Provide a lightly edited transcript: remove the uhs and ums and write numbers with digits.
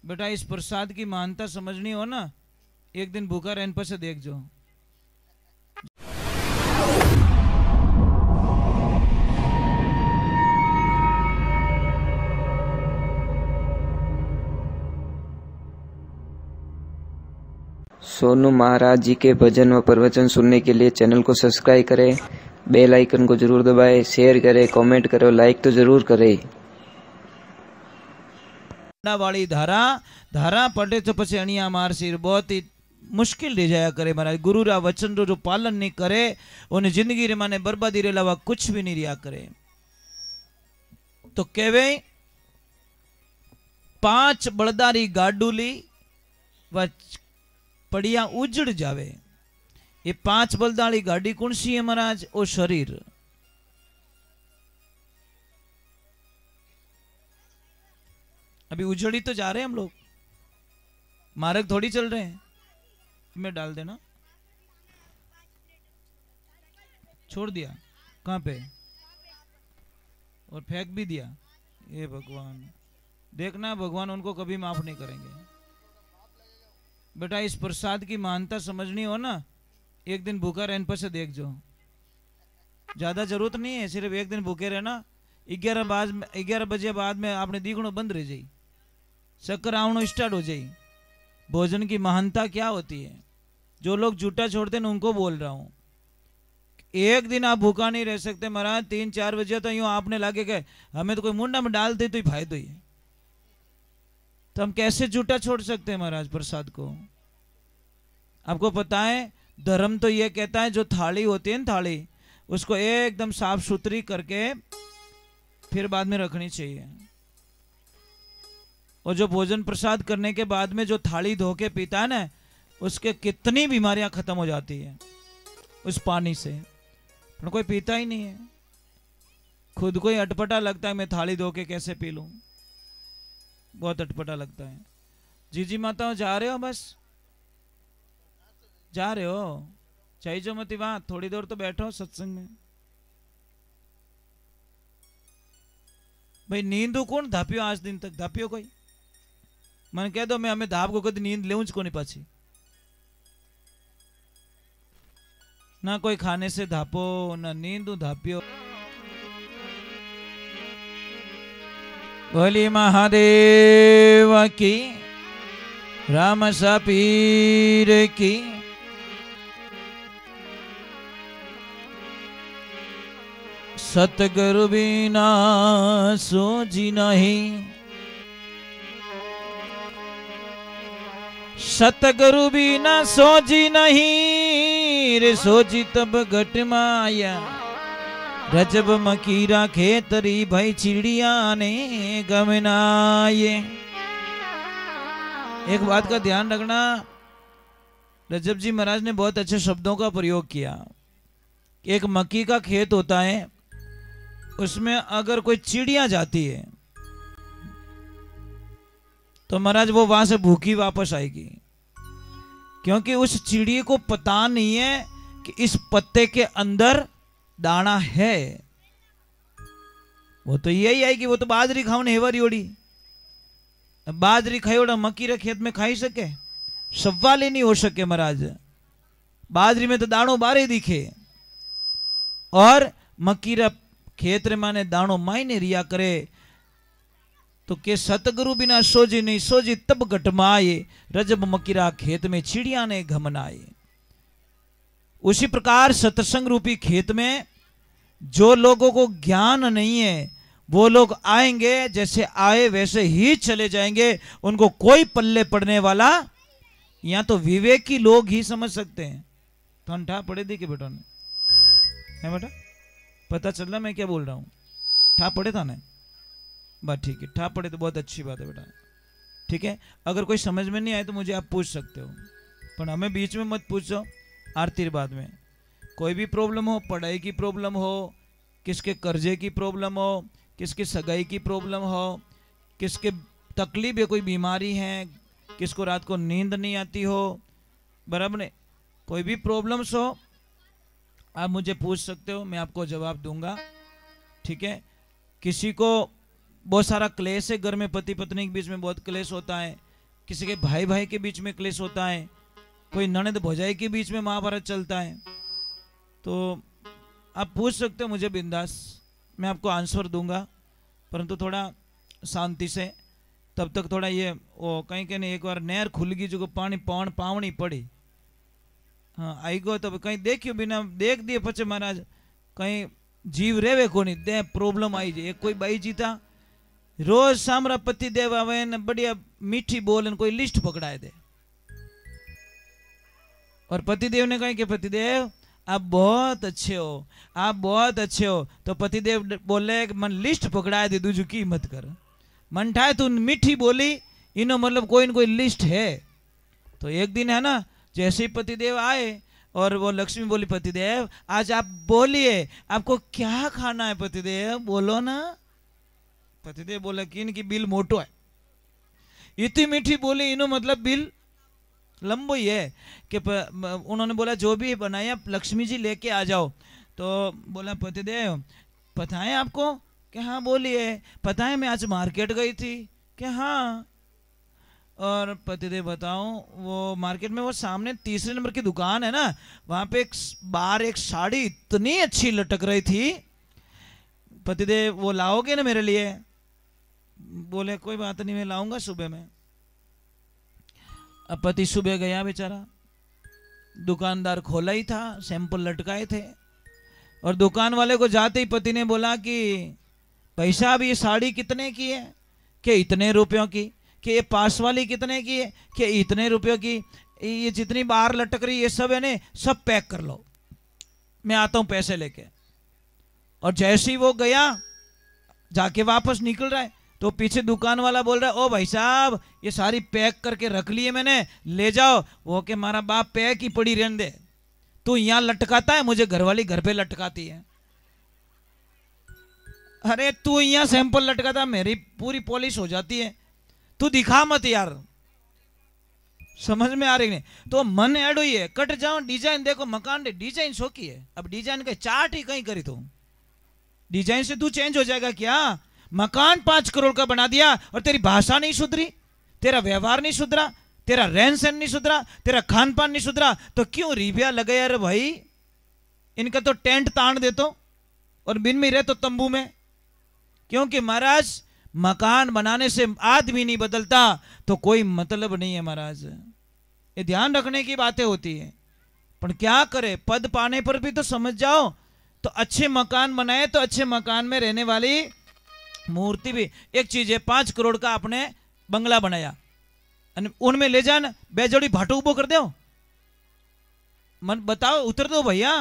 बेटा इस प्रसाद की महानता समझनी हो ना, एक दिन भूखा रहने पर से देख जो। सोनू महाराज जी के भजन व प्रवचन सुनने के लिए चैनल को सब्सक्राइब करें, बेल आइकन को जरूर दबाएं, शेयर करें, कमेंट करें, लाइक तो जरूर करें। वाली धारा धारा पड़े तो पछे अणिया मारसी, बहुत ही मुश्किल रह जाया करे महाराज। गुरु रा वचन रो जो पालन नहीं करे उन्हें जिंदगी रे माने बर्बादी रे अलावा कुछ भी नहीं रिया करे। तो केवे 5 बलदारी गाडूली व पड़िया उजड़ जावे। ये 5 बलदारी गाड़ी कौन सी है महाराज? ओ शरीर। अभी उजड़ी तो जा रहे हैं हम लोग, मार्ग थोड़ी चल रहे हैं। में डाल देना, छोड़ दिया कहां पे और फेंक भी दिया। ये भगवान, देखना भगवान उनको कभी माफ नहीं करेंगे। बेटा इस प्रसाद की महानता समझनी हो ना, एक दिन भूखा रहने पर से देख जो। ज्यादा जरूरत नहीं है, सिर्फ एक दिन भूखे रहना। 11 बजे बाद में आपने दीगणो बंद रह जाई, शक्कर आवनो स्टार्ट हो जाई। भोजन की महानता क्या होती है? जो लोग जूठा छोड़ते हैं उनको बोल रहा हूं, एक दिन आप भूखा नहीं रह सकते महाराज। 3-4 बजे तो यूं आपने लागे के हमें तो कोई मुंडा में डाल दे तो ही फायदा ही है, तो हम कैसे जूठा छोड़ सकते हैं महाराज प्रसाद को? आपको पता है धर्म तो ये कहता है जो थाली होती है ना, थाली उसको एकदम साफ सुथरी करके फिर बाद में रखनी चाहिए। और जो भोजन प्रसाद करने के बाद में जो थाली धो के पीता है ना, उसके कितनी बीमारियां खत्म हो जाती है उस पानी से। पर कोई पीता ही नहीं है, खुद को ही अटपटा लगता है मैं थाली धो के कैसे पी लूं, बहुत अटपटा लगता है। जीजी माताओं जा रहे हो? बस जा रहे हो? चाहिए जो मत वहां थोड़ी देर तो बैठो सत्संग में। भाई नींद कौन धापियो? आज दिन तक धापियो कोई? मन कह दो मैं हमें धाप को कभी नींद लेऊं को नहीं पाछी ना, कोई खाने से धापो ना नींद धापियो। बोली महादेव की, राम सापीर की। सतगुरु बिना सोजी नहीं, सतगुरु बिना सोजी नहीं रे, सोजी तब घट माया। रजब मकीरा खेतरी भाई चिड़िया ने गमनाये। एक बात का ध्यान रखना, रजब जी महाराज ने बहुत अच्छे शब्दों का प्रयोग किया। एक मक्की का खेत होता है, उसमें अगर कोई चिड़िया जाती है तो महाराज वो वहां से भूखी वापस आएगी, क्योंकि उस चिड़िया को पता नहीं है कि इस पत्ते के अंदर दाना है। वो तो यही आएगी, वो तो बाजरी खाओ ने हेवरी ओड़ी, बाजरी खाई मक्की रे खेत में खाई सके? सवाल ही नहीं हो सके महाराज। बाजरी में तो दाणो बारे दिखे और मक्की रे खेत रे माने दाणो मायने रिया करे। तो के सतगुरु बिना सोजी नहीं, सोजी तब घटमाए। रजब मकीरा खेत में चिड़िया ने घमनाए। उसी प्रकार सत्संग रूपी खेत में जो लोगों को ज्ञान नहीं है वो लोग आएंगे, जैसे आए वैसे ही चले जाएंगे, उनको कोई पल्ले पड़ने वाला। या तो विवेकी लोग ही समझ सकते हैं। तो ठा पड़े दी के बेटों ने है बेटा, पता चल रहा मैं क्या बोल रहा हूं? ठा पड़े था ना, बात ठीक है, ठा पड़े तो बहुत अच्छी बात है बेटा। ठीक है, अगर कोई समझ में नहीं आए तो मुझे आप पूछ सकते हो, पर हमें बीच में मत पूछो। आरती बाद में कोई भी प्रॉब्लम हो, पढ़ाई की प्रॉब्लम हो, किसके कर्जे की प्रॉब्लम हो, किसकी सगाई की प्रॉब्लम हो, किसके तकलीफ है, कोई बीमारी है, किसको रात को नींद नहीं आती हो, बराबर ने कोई भी प्रॉब्लम्स हो आप मुझे पूछ सकते हो, मैं आपको जवाब दूंगा। ठीक है, किसी को बहुत सारा क्लेश है घर में, पति पत्नी के बीच में बहुत क्लेश होता है, किसी के भाई भाई के बीच में क्लेश होता है, कोई ननद भौजाई के बीच में महाभारत चलता है, तो आप पूछ सकते हो मुझे बिंदास, मैं आपको आंसर दूंगा, परंतु थोड़ा शांति से। तब तक थोड़ा ये वो कहीं कहीं एक बार नहर खुल गई जो पानी पौन पावनी पड़ी, हाँ आई गो तो कहीं देखियो बिना देख दिए पचे महाराज कहीं जीव रेवे कोनी दे प्रॉब्लम आई जाए। एक कोई बाई जीता रोज सामरा पति देव आवे ने बढ़िया मीठी बोल कोई लिस्ट पकड़ाए दे, और पतिदेव ने कहा कि पतिदेव आप बहुत अच्छे हो, आप बहुत अच्छे हो, तो पतिदेव बोले कि मन लिस्ट पकड़ा दे दूजू की मत कर, मन ठाए तू मीठी बोली इनो मतलब कोई न कोई लिस्ट है। तो एक दिन है ना जैसे ही पतिदेव आए और वो लक्ष्मी बोली पतिदेव आज आप बोलिए आपको क्या खाना है, पतिदेव बोलो ना। पतिदेव बोला कि इनकी बिल मोटो है, इतनी मीठी बोली इनो मतलब बिल लंबो ही है कि उन्होंने बोला जो भी बनाया लक्ष्मी जी लेके आ जाओ। तो बोला पतिदेव पता है आपको, कि हाँ बोलिए, पता है मैं आज मार्केट गई थी, कि हाँ, और पतिदेव बताओ वो मार्केट में वो सामने तीसरे नंबर की दुकान है ना, वहां पे बाहर एक साड़ी इतनी अच्छी लटक रही थी, पतिदेव वो लाओगे ना मेरे लिए। बोले कोई बात नहीं मैं लाऊंगा सुबह में। अब पति सुबह गया बेचारा, दुकानदार खोला ही था, सैंपल लटकाए थे, और दुकान वाले को जाते ही पति ने बोला कि भाई साहब ये साड़ी कितने की है, कि इतने रुपयों की, कि ये पास वाली कितने की है, कि इतने रुपयों की, ये जितनी बाहर लटक रही ये सब है ने सब पैक कर लो, मैं आता हूं पैसे लेके। और जैसे ही वो गया जाके वापस निकल रहा है तो पीछे दुकान वाला बोल रहा है ओ भाई साहब ये सारी पैक करके रख लिए मैंने, ले जाओ। वो के मारा बाप पैक ही पड़ी रहने दे, तू यहां लटकाता है, मुझे घरवाली घर पे लटकाती है। अरे तू यहां सैंपल लटकाता मेरी पूरी पॉलिश हो जाती है, तू दिखा मत यार, समझ में आ रही नहीं। तो मन ऐड हुई है, कट जाओ डिजाइन देखो, मकान डिजाइन शौकी है, अब डिजाइन का चार्ट ही कहीं करी, तू डिजाइन से तू चेंज हो जाएगा क्या? मकान 5 करोड़ का बना दिया और तेरी भाषा नहीं सुधरी, तेरा व्यवहार नहीं सुधरा, तेरा रहन सहन नहीं सुधरा, तेरा खान पान नहीं सुधरा, तो क्यों रिबिया लगे यार भाई, इनका तो टेंट तान दे तो और बिन में रहे तो तंबू में। क्योंकि महाराज मकान बनाने से आदमी नहीं बदलता तो कोई मतलब नहीं है महाराज, ये ध्यान रखने की बातें होती है। पर क्या करे, पद पाने पर भी तो समझ जाओ, तो अच्छे मकान बनाए तो अच्छे मकान में रहने वाली मूर्ति भी एक चीज है। 5 करोड़ का आपने बंगला बनाया, उनमें ले जाना बेजोड़ी भाटो उबो कर दो, मन बताओ उतर दो भैया,